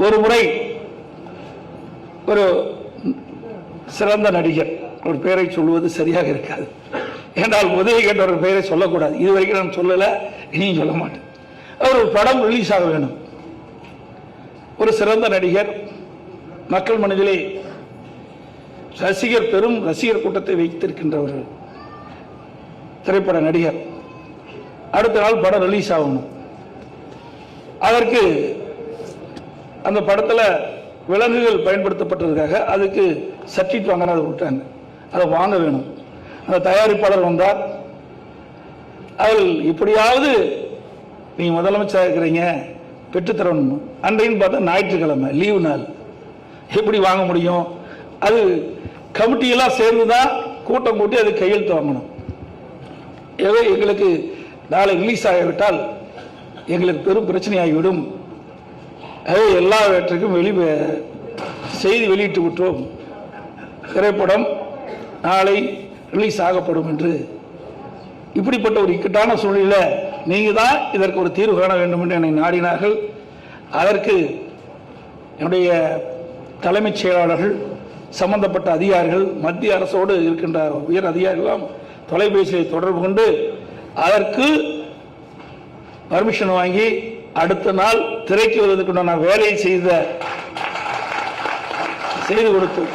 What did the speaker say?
ஒரு முறை ஒரு சிறந்த நடிகர் ஒரு பெயரை சொல்வது சரியாக இருக்காது, என்றால் உதவி கேட்ட ஒரு பெயரை சொல்லக்கூடாது. இதுவரைக்கும் நான் சொல்லலை, இனியும் சொல்ல மாட்டேன். அவர் ஒரு படம் ரிலீஸ் ஆக வேணும். ஒரு சிறந்த நடிகர், மக்கள் மனதிலே பெரும் ரசிகர் கூட்டத்தை வைத்திருக்கின்ற ஒரு திரைப்பட நடிகர். அடுத்த நாள் படம் ரிலீஸ் ஆகணும். அதற்கு அந்த படத்தில் விலங்குகள் பயன்படுத்தப்பட்டதுக்காக அதுக்கு சர்டிஃபிகேட் வாங்கினா அதை விட்டாங்க. அதை வாங்க வேணும். அந்த தயாரிப்பாளர் வந்தார். அதில் இப்படியாவது நீங்க முதலமைச்சராக இருக்கிறீங்க, பெற்றுத்தரணும். அன்றைன்னு பார்த்தா ஞாயிற்றுக்கிழமை, லீவு நாள், எப்படி வாங்க முடியும்? அது கமிட்டியெல்லாம் சேர்ந்து தான் கூட்டம் கூட்டி அது கையெழுத்து வாங்கணும். எனவே எங்களுக்கு நாளை ரிலீஸ் ஆகிவிட்டால் எங்களுக்கு பெரும் பிரச்சனையாகிவிடும். எல்லாவற்றுக்கும் செய்தி வெளியிட்டு விட்டோம், திரைப்படம் நாளை ரிலீஸ் ஆகப்படும் என்று. இப்படிப்பட்ட ஒரு இக்கட்டான சூழ்நிலை நீங்க தான் இதற்கு ஒரு தீர்வு காண வேண்டும் என்று என்னை நாடினார்கள். அதற்கு என்னுடைய தலைமைச் செயலாளர்கள், சம்பந்தப்பட்ட அதிகாரிகள், மத்திய அரசோடு இருக்கின்ற உயர் அதிகாரிகளும் தொலைபேசியை தொடர்பு கொண்டு அதற்கு பர்மிஷன் வாங்கி அடுத்த நாள் திரைக்கு வருவதற்கு நான் வேலையை செய்து கொடுத்தோம்.